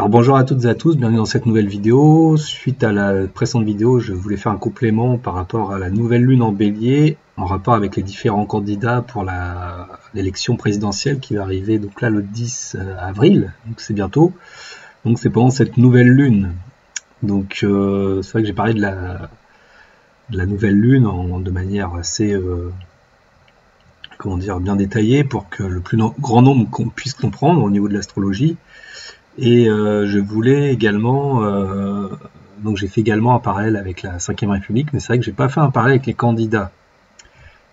Alors bonjour à toutes et à tous, bienvenue dans cette nouvelle vidéo. Suite à la précédente vidéo, je voulais faire un complément par rapport à la nouvelle lune en bélier, en rapport avec les différents candidats pour l'élection présidentielle qui va arriver donc là le 10 avril, donc c'est bientôt. Donc c'est pendant cette nouvelle lune. Donc c'est vrai que j'ai parlé de la nouvelle lune de manière assez bien détaillée pour que le plus grand nombre puisse comprendre au niveau de l'astrologie. Et je voulais également, donc j'ai fait également un parallèle avec la 5e République, mais c'est vrai que j'ai pas fait un parallèle avec les candidats.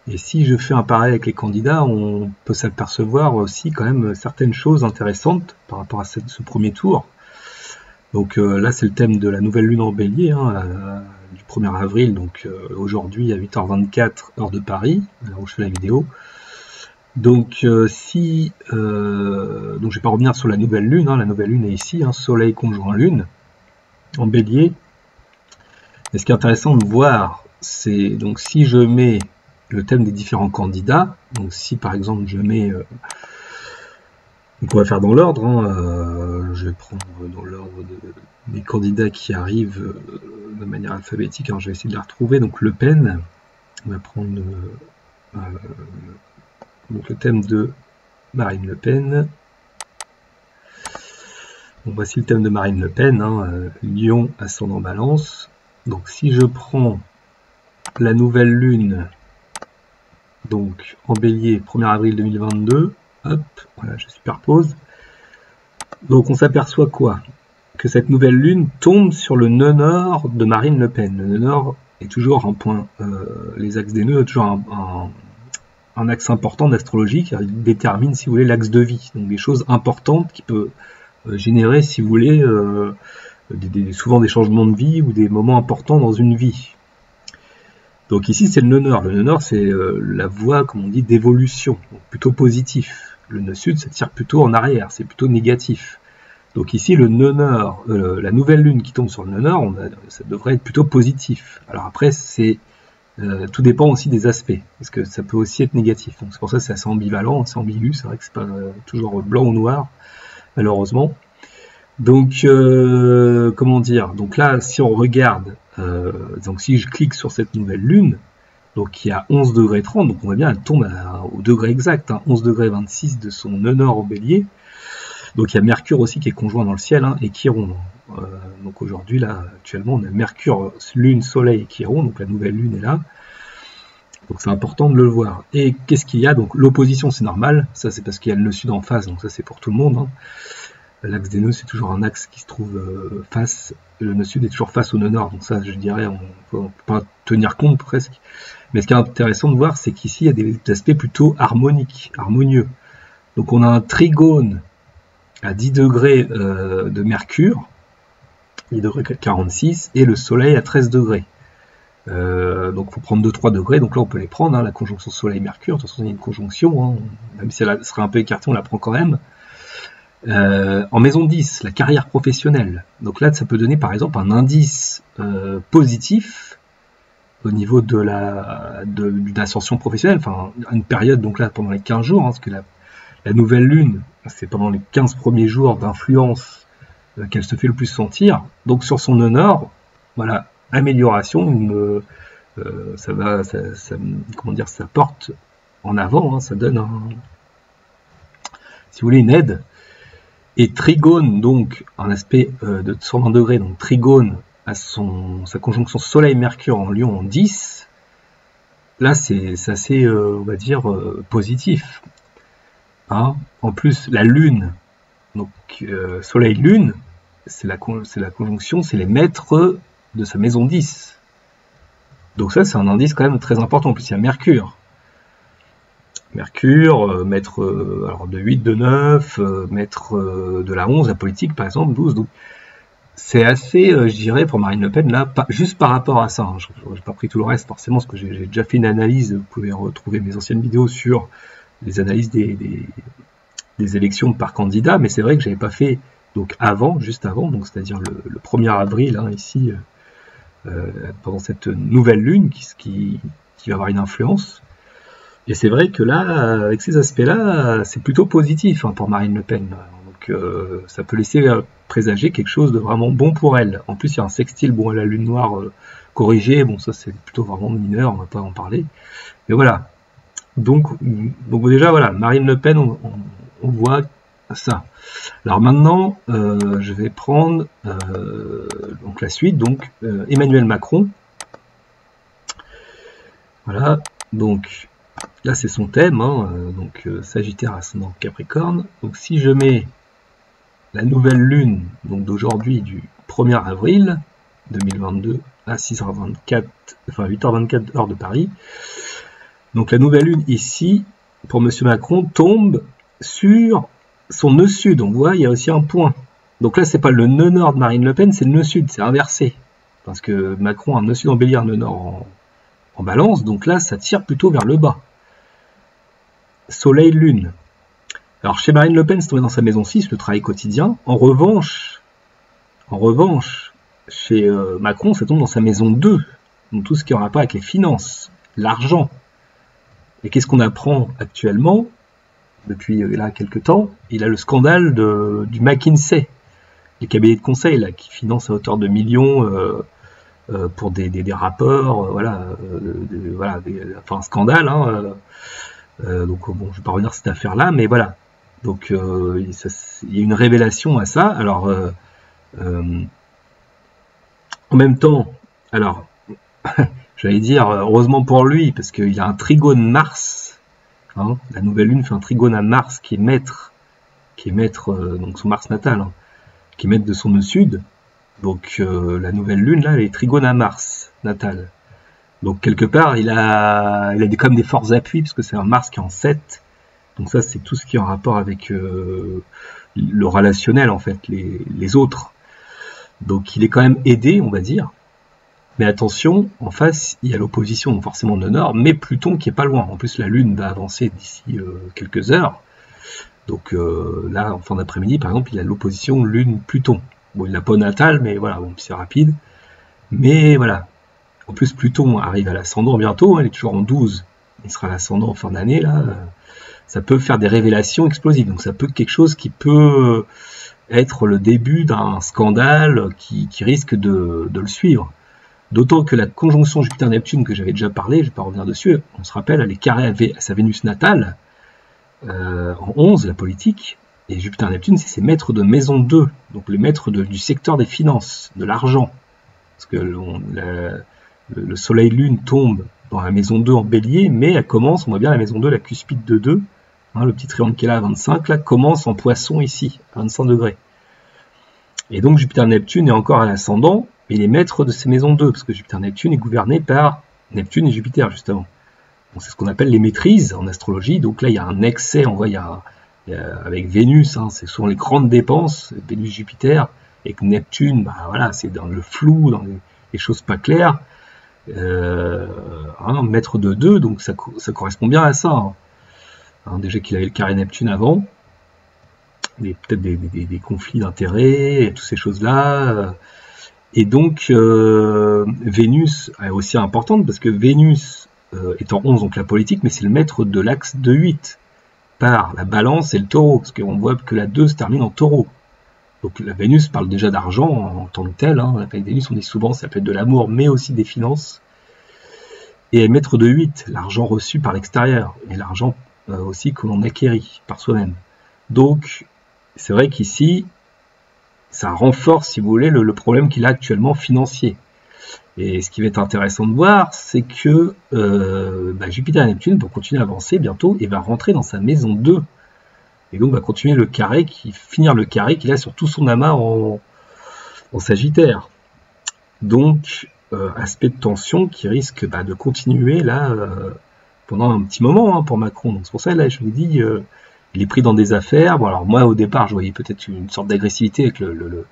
Et si je fais un parallèle avec les candidats, on peut s'apercevoir aussi quand même certaines choses intéressantes par rapport à ce premier tour. Donc là c'est le thème de la nouvelle lune en bélier, du 1er avril, donc aujourd'hui à 8h24 heure de Paris, là où je fais la vidéo. Donc donc je vais pas revenir sur la nouvelle lune, la nouvelle lune est ici, soleil conjoint lune, en bélier. Et ce qui est intéressant de voir, c'est donc si je mets le thème des différents candidats, donc si par exemple je mets, donc on va faire dans l'ordre, je vais prendre dans l'ordre des candidats qui arrivent de manière alphabétique, alors je vais essayer de les retrouver, donc Le Pen, on va prendre donc le thème de Marine Le Pen. Bon, voici le thème de Marine Le Pen, Lion, ascendant Balance. Donc si je prends la nouvelle lune, donc en bélier, 1er avril 2022, hop, voilà, je superpose. Donc on s'aperçoit quoi? Que cette nouvelle lune tombe sur le nœud nord de Marine Le Pen. Le nœud nord est toujours un point, les axes des nœuds, toujours un axe important d'astrologie qui détermine, si vous voulez, l'axe de vie. Donc des choses importantes qui peuvent générer, si vous voulez, souvent des changements de vie ou des moments importants dans une vie. Donc ici, c'est le nœud nord. Le nœud nord, c'est la voie, comme on dit, d'évolution, plutôt positif. Le nœud sud, ça tire plutôt en arrière, c'est plutôt négatif. Donc ici, le nœud nord, la nouvelle lune qui tombe sur le nœud nord, ça devrait être plutôt positif. Alors après, tout dépend aussi des aspects, parce que ça peut aussi être négatif. Donc c'est pour ça que c'est assez ambivalent, assez ambigu, c'est vrai que c'est pas toujours blanc ou noir, malheureusement. Donc, comment dire, donc là, si on regarde, donc si je clique sur cette nouvelle lune, donc il y a 11 degrés 30, donc on voit bien, elle tombe au degré exact, 11 degrés 26 de son nœud nord au bélier. Donc il y a Mercure aussi qui est conjoint dans le ciel, et Chiron. Donc aujourd'hui, là, actuellement, on a Mercure, Lune, Soleil et Chiron, donc la nouvelle Lune est là. Donc c'est important de le voir. Et qu'est-ce qu'il y a? Donc l'opposition, c'est normal, ça c'est parce qu'il y a le nœud sud en face, donc ça c'est pour tout le monde. L'axe des nœuds, c'est toujours un axe qui se trouve face, le nœud sud est toujours face au nœud nord, donc ça je dirais, on peut pas tenir compte presque. Mais ce qui est intéressant de voir, c'est qu'ici, il y a des aspects plutôt harmoniques, harmonieux. Donc on a un trigone à 10 degrés de Mercure, 10 degrés 46, et le Soleil à 13 degrés. Donc il faut prendre 2-3 degrés, donc là on peut les prendre, la conjonction Soleil-Mercure, de toute façon il y a une conjonction, même si elle serait un peu écartée, on la prend quand même. En maison 10, la carrière professionnelle, donc là ça peut donner par exemple un indice positif au niveau de l'ascension professionnelle, enfin une période, donc là pendant les 15 jours, parce que la nouvelle lune, c'est pendant les 15 premiers jours d'influence qu'elle se fait le plus sentir. Donc sur son nœud nord, voilà, amélioration, ça porte en avant, ça donne si vous voulez, une aide. Et trigone, donc un aspect de 120 degrés, donc trigone à sa conjonction Soleil-Mercure en Lion en 10, là c'est assez, on va dire, positif. En plus, la Lune, donc Soleil-Lune, c'est la conjonction, c'est les maîtres de sa maison 10. Donc ça, c'est un indice quand même très important. En plus, il y a Mercure. Mercure, maître alors de 8, de 9, maître de la 11, la politique par exemple, 12. Donc c'est assez, je dirais, pour Marine Le Pen, là, juste par rapport à ça. Je n'ai pas pris tout le reste, forcément, parce que j'ai déjà fait une analyse. Vous pouvez retrouver mes anciennes vidéos sur les analyses des élections par candidat, mais c'est vrai que j'avais pas fait donc juste avant, donc c'est-à-dire le 1er avril, ici, pendant cette nouvelle lune qui va avoir une influence. Et c'est vrai que là, avec ces aspects-là, c'est plutôt positif pour Marine Le Pen. Donc Donc ça peut laisser présager quelque chose de vraiment bon pour elle. En plus, il y a un sextile, bon, à la lune noire corrigée, bon, ça c'est plutôt vraiment mineur, on va pas en parler. Mais voilà. Donc déjà, voilà, Marine Le Pen, on voit ça. Alors maintenant, je vais prendre donc la suite, donc Emmanuel Macron. Voilà, donc là c'est son thème, hein, donc Sagittaire ascendant Capricorne. Donc si je mets la nouvelle lune donc d'aujourd'hui du 1er avril 2022 à 6h24, enfin 8h24 heure de Paris. Donc la nouvelle lune ici, pour Monsieur Macron, tombe sur son nœud sud. On voit, il y a aussi un point. Donc là, c'est pas le nœud nord de Marine Le Pen, c'est le nœud sud, c'est inversé. Parce que Macron a un nœud sud en Bélier, un nœud nord en Balance, donc là, ça tire plutôt vers le bas. Soleil, lune. Alors chez Marine Le Pen, c'est tombé dans sa maison 6, le travail quotidien. En revanche, chez Macron, ça tombe dans sa maison 2, donc tout ce qui est en rapport avec les finances, l'argent. Et qu'est-ce qu'on apprend actuellement, depuis là quelques temps? Il a le scandale du McKinsey, les cabinets de conseil là, qui financent à hauteur de millions pour des rapports, voilà, enfin un scandale. Hein, donc bon, je vais pas revenir sur cette affaire-là, mais voilà. Donc il y a une révélation à ça. Alors en même temps, alors j'allais dire heureusement pour lui, parce qu'il a un trigone Mars. Hein, la nouvelle lune fait un trigone à Mars qui est maître, donc son Mars natal, hein, qui est maître de son nœud sud. Donc la nouvelle lune là, elle est trigone à Mars natal. Donc quelque part, il a quand même des forts appuis, parce que c'est un Mars qui est en 7. Donc ça, c'est tout ce qui est en rapport avec le relationnel, en fait, les autres. Donc il est quand même aidé, on va dire. Mais attention, en face, il y a l'opposition, donc forcément de nord, mais Pluton qui est pas loin. En plus, la Lune va avancer d'ici quelques heures. Donc là, en fin d'après-midi, par exemple, il a l'opposition Lune-Pluton. Bon, il l'a pas au natal, mais voilà, bon, c'est rapide. Mais voilà. En plus, Pluton arrive à l'ascendant bientôt, hein, il est toujours en 12. Il sera à l'ascendant en fin d'année, là. Ça peut faire des révélations explosives. Donc ça peut être quelque chose qui peut être le début d'un scandale qui risque de le suivre. D'autant que la conjonction Jupiter-Neptune que j'avais déjà parlé, je ne vais pas revenir dessus, on se rappelle, elle est carrée à sa Vénus natale, en 11, la politique, et Jupiter-Neptune, c'est ses maîtres de maison 2, donc les maîtres du secteur des finances, de l'argent. Parce que le Soleil-Lune tombe dans la maison 2 en Bélier, mais elle commence, on voit bien la maison 2, la cuspide de 2, hein, le petit triangle qui est là à 25, là, commence en Poisson ici, à 25 degrés. Et donc Jupiter-Neptune est encore à l'ascendant, mais il est maître de ces maisons 2, parce que Jupiter-Neptune est gouverné par Neptune et Jupiter, justement. C'est ce qu'on appelle les maîtrises en astrologie. Donc là, il y a un excès, on voit, avec Vénus, hein, c'est souvent les grandes dépenses, Vénus-Jupiter, et que Neptune, bah, voilà, c'est dans le flou, dans les choses pas claires. Maître de 2, donc ça correspond bien à ça. Hein, déjà qu'il avait le carré Neptune avant, peut-être des conflits d'intérêts, et toutes ces choses-là. Et donc, Vénus est aussi importante, parce que Vénus est en 11, donc la politique, mais c'est le maître de l'axe 2-8, par la balance et le taureau, parce qu'on voit que la 2 se termine en taureau. Donc la Vénus parle déjà d'argent en tant que tel, hein. Avec Vénus, on dit souvent, ça peut être de l'amour, mais aussi des finances. Et elle est maître de 8, l'argent reçu par l'extérieur, et l'argent aussi que l'on acquérit par soi-même. Donc, c'est vrai qu'ici, ça renforce, si vous voulez, le problème qu'il a actuellement financier. Et ce qui va être intéressant de voir, c'est que Jupiter et Neptune vont continuer à avancer bientôt et va rentrer dans sa maison 2. Et donc va continuer finir le carré qu'il a sur tout son amas en Sagittaire. Donc, aspect de tension qui risque de continuer là pendant un petit moment, hein, pour Macron. Donc c'est pour ça, là, je vous dis, il est pris dans des affaires. Bon, alors moi, au départ, je voyais peut-être une sorte d'agressivité avec le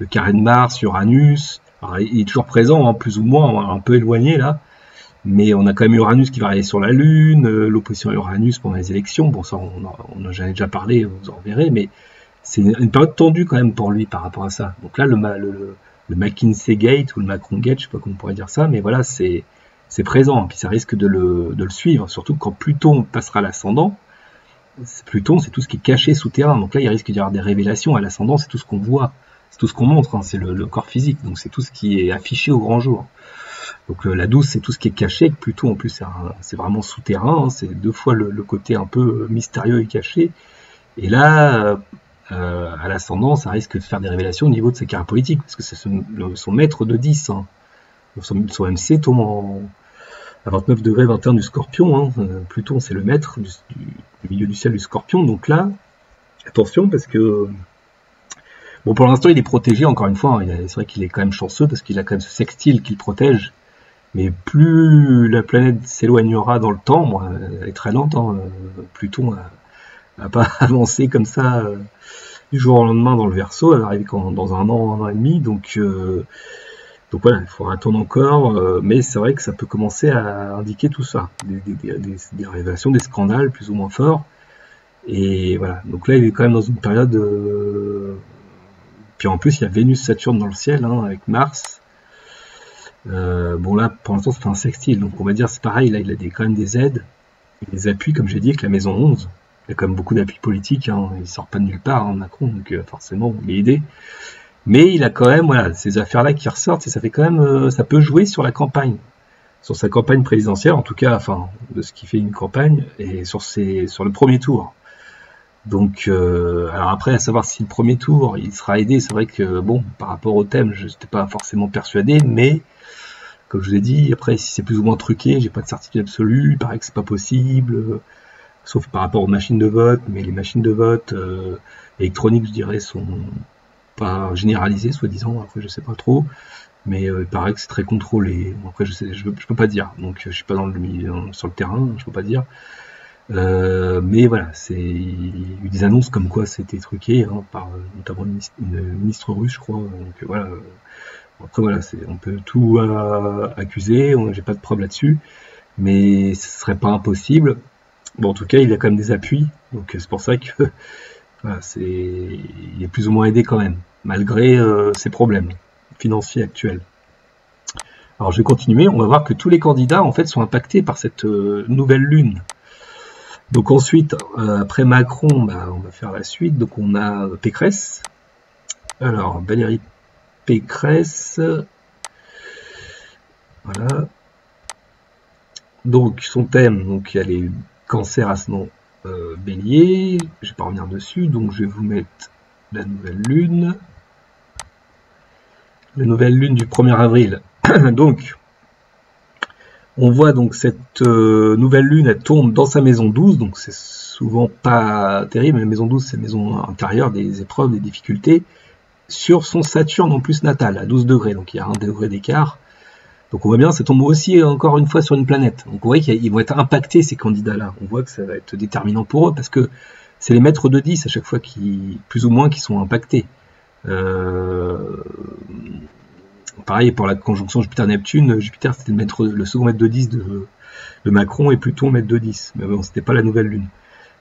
carré de Mars, Uranus. Alors, il est toujours présent, hein, plus ou moins, un peu éloigné là. Mais on a quand même Uranus qui va arriver sur la Lune, l'opposition à Uranus pendant les élections. Bon, ça, on en a déjà parlé, vous en verrez, mais c'est une période tendue quand même pour lui par rapport à ça. Donc là, le McKinsey Gate ou le Macron Gate, je sais pas comment on pourrait dire ça, mais voilà, c'est présent. Puis ça risque de le suivre, surtout quand Pluton passera l'ascendant. Pluton, c'est tout ce qui est caché souterrain. Donc là, il risque d'y avoir des révélations. À l'ascendant, c'est tout ce qu'on voit, c'est tout ce qu'on montre, hein, c'est le corps physique. Donc c'est tout ce qui est affiché au grand jour. Donc la 12, c'est tout ce qui est caché. Pluton, en plus, c'est vraiment souterrain. Hein, c'est 2 fois le côté un peu mystérieux et caché. Et là, à l'ascendant, ça risque de faire des révélations au niveau de sa carrière politique, parce que c'est son maître de 10. Hein. Son MC tombe à 29 degrés 21 du Scorpion. Hein. Pluton, c'est le maître du milieu du ciel du Scorpion. Donc là, attention, parce que bon, pour l'instant, il est protégé. Encore une fois, hein, c'est vrai qu'il est quand même chanceux parce qu'il a quand même ce sextile qui le protège. Mais plus la planète s'éloignera dans le temps, bon, elle est très lente. Hein, Pluton n'a pas avancé comme ça du jour au lendemain dans le Verseau. Elle va arriver dans un an et demi. Donc voilà, il faudra attendre encore, mais c'est vrai que ça peut commencer à indiquer tout ça, des révélations, des scandales plus ou moins forts. Et voilà, donc là il est quand même dans une période... Puis en plus il y a Vénus-Saturne dans le ciel, hein, avec Mars. Bon là pour l'instant c'est un sextile, donc on va dire c'est pareil, là il a quand même des aides, des appuis comme j'ai dit avec la maison 11. Il y a quand même beaucoup d'appuis politiques, hein, il sort pas de nulle part, hein, Macron, donc forcément il est aidé. Mais il a quand même, voilà, ces affaires-là qui ressortent, et ça fait quand même, ça peut jouer sur la campagne, sur sa campagne présidentielle, en tout cas, enfin, de ce qui fait une campagne, et sur le premier tour. Donc, alors après, à savoir si le premier tour, il sera aidé, c'est vrai que, bon, par rapport au thème, je n'étais pas forcément persuadé, mais, comme je vous ai dit, après, si c'est plus ou moins truqué, j'ai pas de certitude absolue, il paraît que c'est pas possible, sauf par rapport aux machines de vote, mais les machines de vote électroniques, je dirais, sont pas généralisé, soi-disant, après je sais pas trop, mais il paraît que c'est très contrôlé. Bon, après je peux pas dire, donc je suis pas sur le terrain, je peux pas dire. Mais voilà, il y a eu des annonces comme quoi c'était truqué, hein, par notamment une ministre russe, je crois. Donc voilà. Après voilà, on peut tout accuser, j'ai pas de preuve là-dessus, mais ce serait pas impossible. Bon, en tout cas, il a quand même des appuis, donc c'est pour ça que voilà, il est plus ou moins aidé quand même, malgré ses problèmes financiers actuels. Alors je vais continuer, on va voir que tous les candidats en fait sont impactés par cette nouvelle lune. Donc ensuite, après Macron, on va faire la suite. Donc on a Pécresse. Alors Valérie Pécresse. Voilà. Donc son thème, donc il y a les cancers ascendant Bélier, je vais pas revenir dessus, donc je vais vous mettre la nouvelle lune. La nouvelle lune du 1er avril. Donc, on voit donc cette nouvelle lune, elle tourne dans sa maison 12, donc c'est souvent pas terrible, mais la maison 12, c'est la maison intérieure des épreuves, des difficultés, sur son Saturne en plus natal, à 12 degrés, donc il y a 1 degré d'écart. Donc on voit bien, ça tombe aussi encore une fois sur une planète. Donc on voit qu'ils vont être impactés ces candidats-là. On voit que ça va être déterminant pour eux parce que c'est les maîtres de 10 à chaque fois plus ou moins qui sont impactés. Pareil pour la conjonction Jupiter-Neptune. Jupiter c'était le second maître de 10 de Macron et Pluton maître de 10. Mais bon, c'était pas la nouvelle lune.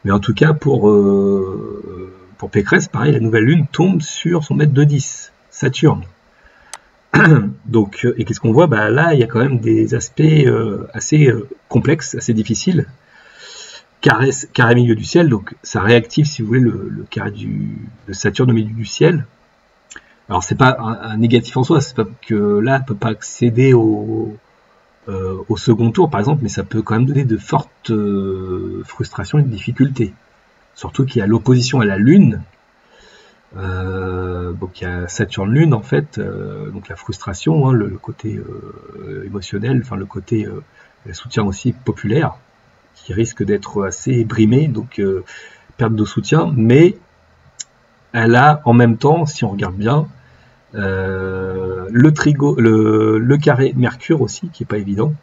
Mais en tout cas pour Pécresse, pareil, la nouvelle lune tombe sur son maître de 10, Saturne. Donc, et qu'est-ce qu'on voit? Là, il y a quand même des aspects assez complexes, assez difficiles. Carré milieu du ciel, donc ça réactive, si vous voulez, le carré de Saturne au milieu du ciel. Alors, c'est pas un négatif en soi, c'est pas que là, elle peut pas accéder au second tour, par exemple, mais ça peut quand même donner de fortes frustrations et de difficultés. Surtout qu'il y a l'opposition à la Lune. Donc il y a Saturne-Lune en fait, donc la frustration, hein, le côté émotionnel, enfin le côté soutien aussi populaire, qui risque d'être assez brimé, donc perte de soutien, mais elle a en même temps, si on regarde bien, le carré Mercure aussi, qui est pas évident,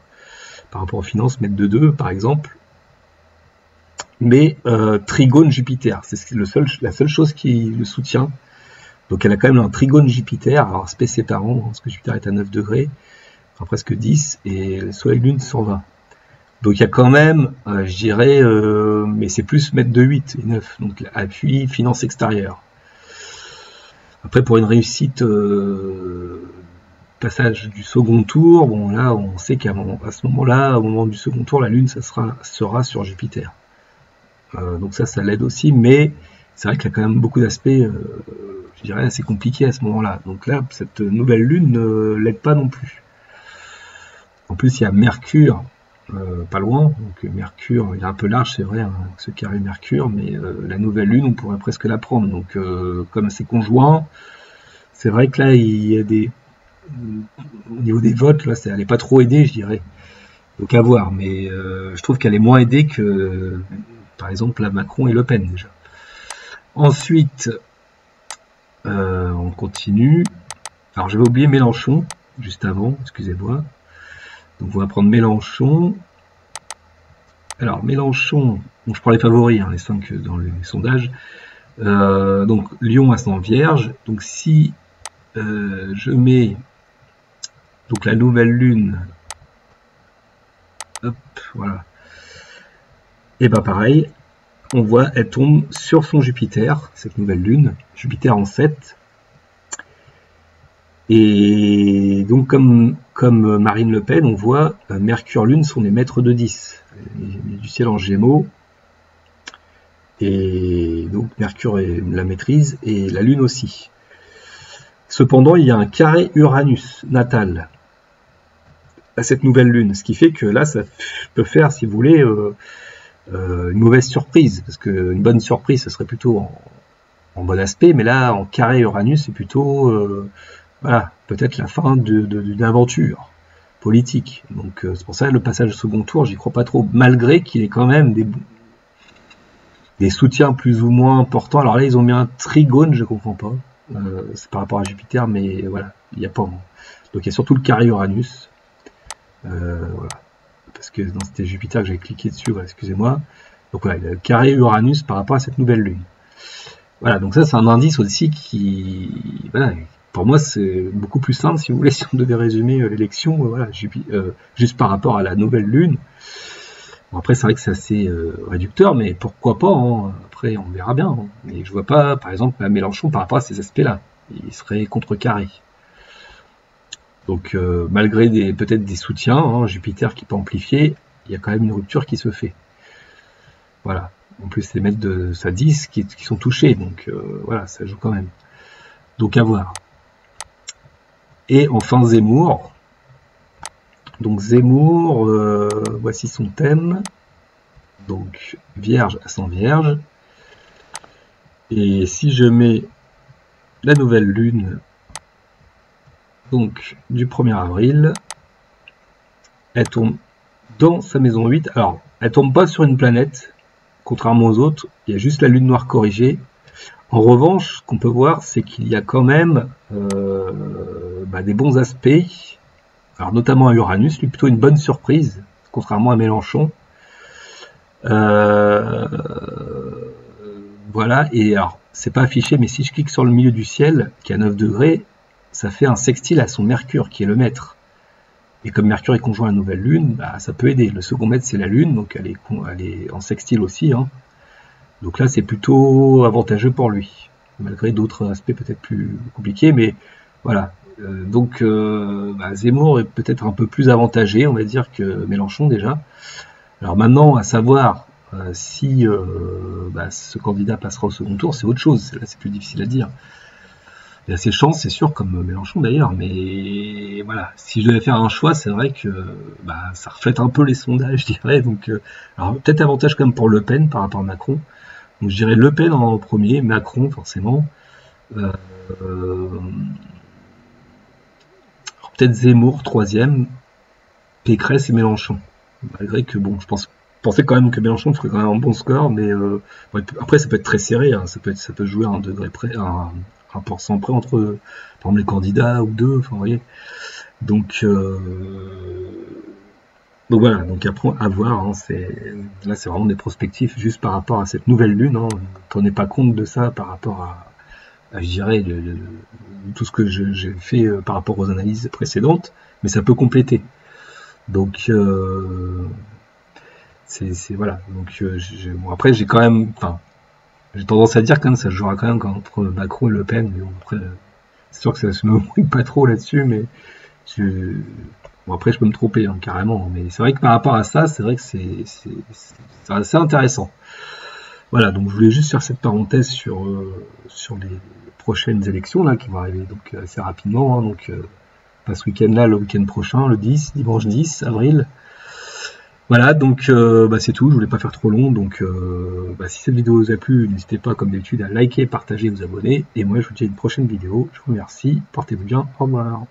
par rapport aux finances, maître de 2 par exemple, mais trigone Jupiter, c'est la seule chose qui le soutient. Donc elle a quand même un trigone Jupiter, alors aspect séparant, parce que Jupiter est à 9 degrés, enfin presque 10, et le Soleil Lune 120. Donc il y a quand même, je dirais, mais c'est plus maître de 8 et 9, donc appui, finance extérieure. Après pour une réussite passage du second tour, bon là on sait qu'à ce moment-là, au moment du second tour, la Lune sera sur Jupiter. donc ça l'aide aussi, mais c'est vrai qu'il y a quand même beaucoup d'aspects, je dirais, assez compliqués à ce moment-là. Donc là, cette nouvelle lune ne l'aide pas non plus. En plus, il y a Mercure, pas loin, donc Mercure, il est un peu large, c'est vrai, hein, ce carré Mercure, mais la nouvelle lune, on pourrait presque la prendre. Donc, comme c'est conjoint, c'est vrai que là, il y a au niveau des votes, là, elle n'est pas trop aidée, je dirais. Donc à voir, mais je trouve qu'elle est moins aidée que, par exemple, la Macron et Le Pen déjà. Ensuite, on continue. Alors j'avais oublié Mélenchon, juste avant, excusez-moi. Donc on va prendre Mélenchon. Alors Mélenchon, bon, je prends les favoris, hein, les 5 dans les sondages. Donc Lion ascendant Vierge. Donc si je mets donc la nouvelle lune, hop, voilà. Et ben pareil, on voit, elle tombe sur son Jupiter, cette nouvelle lune, Jupiter en 7. Et donc comme Marine Le Pen, on voit Mercure, Lune sont les maîtres de 10, du ciel en Gémeaux. Et donc Mercure est la maîtrise et la Lune aussi. Cependant, il y a un carré Uranus natal à cette nouvelle Lune, ce qui fait que là, ça peut faire, si vous voulez, une mauvaise surprise, parce qu'une bonne surprise, ce serait plutôt en bon aspect, mais là, en carré Uranus, c'est plutôt, voilà, peut-être la fin d'une aventure politique. Donc c'est pour ça que le passage au second tour, j'y crois pas trop, malgré qu'il ait quand même des soutiens plus ou moins importants. Alors là, ils ont mis un trigone, je comprends pas. C'est par rapport à Jupiter, mais voilà, il n'y a pas. Donc il y a surtout le carré Uranus. Voilà. Parce que c'était Jupiter que j'avais cliqué dessus, voilà, excusez-moi. Donc voilà, il y a le carré Uranus par rapport à cette nouvelle lune. Voilà, donc ça c'est un indice aussi qui, voilà, pour moi c'est beaucoup plus simple si vous voulez, si on devait résumer l'élection, voilà, juste par rapport à la nouvelle lune. Bon, après c'est vrai que c'est assez réducteur, mais pourquoi pas, hein. Après on verra bien. Hein. Mais je vois pas, par exemple, à Mélenchon par rapport à ces aspects-là, il serait contrecarré. Donc malgré peut-être des soutiens, hein, Jupiter qui peut amplifier, il y a quand même une rupture qui se fait. Voilà. En plus, les maîtres de sa 10 qui sont touchés, donc voilà, ça joue quand même. Donc à voir. Et enfin Zemmour. Donc Zemmour, voici son thème. Donc Vierge ascendant Vierge. Et si je mets la nouvelle lune, donc du 1er avril, elle tombe dans sa maison 8. Alors, elle tombe pas sur une planète, contrairement aux autres, il y a juste la lune noire corrigée. En revanche, ce qu'on peut voir, c'est qu'il y a quand même des bons aspects, alors notamment à Uranus, lui plutôt une bonne surprise, contrairement à Mélenchon. Voilà, et alors, c'est pas affiché, mais si je clique sur le milieu du ciel, qui est à 9 degrés, ça fait un sextile à son Mercure, qui est le maître. Et comme Mercure est conjoint à la nouvelle lune, bah, ça peut aider. Le second maître, c'est la lune, donc elle est en sextile aussi. Hein. Donc là, c'est plutôt avantageux pour lui, malgré d'autres aspects peut-être plus compliqués. Mais voilà. Zemmour est peut-être un peu plus avantagé, on va dire, que Mélenchon déjà. Alors maintenant, à savoir si ce candidat passera au second tour, c'est autre chose. Là, c'est plus difficile à dire. Il y a ses chances, c'est sûr, comme Mélenchon d'ailleurs, mais voilà, si je devais faire un choix, c'est vrai que ça reflète un peu les sondages, je dirais. Donc, alors peut-être avantage quand même pour Le Pen par rapport à Macron. Donc je dirais Le Pen en premier, Macron forcément. Peut-être Zemmour troisième, Pécresse et Mélenchon. Malgré que bon, je pensais quand même que Mélenchon ferait quand même un bon score, mais après ça peut être très serré, hein, ça peut jouer à un degré près, à 1% près entre, par exemple, les candidats ou deux, enfin, vous voyez. Donc voilà, donc après à voir, hein, là c'est vraiment des prospectifs juste par rapport à cette nouvelle lune, hein, ne prenez pas compte de ça par rapport à je dirais, tout ce que j'ai fait par rapport aux analyses précédentes, mais ça peut compléter. Donc voilà, donc après j'ai quand même, enfin, j'ai tendance à dire quand même ça jouera quand même entre Macron et Le Pen, mais bon, après c'est sûr que ça se me mouille pas trop là-dessus, mais bon, après je peux me tromper hein, carrément, mais c'est vrai que par rapport à ça, c'est vrai que c'est assez intéressant. Voilà, donc je voulais juste faire cette parenthèse sur les prochaines élections là qui vont arriver donc assez rapidement, hein, donc pas ce week-end-là, le week-end prochain, le 10, dimanche 10 avril. Voilà, donc c'est tout, je voulais pas faire trop long, donc si cette vidéo vous a plu, n'hésitez pas comme d'habitude à liker, partager, vous abonner, et moi je vous dis à une prochaine vidéo, je vous remercie, portez-vous bien, au revoir.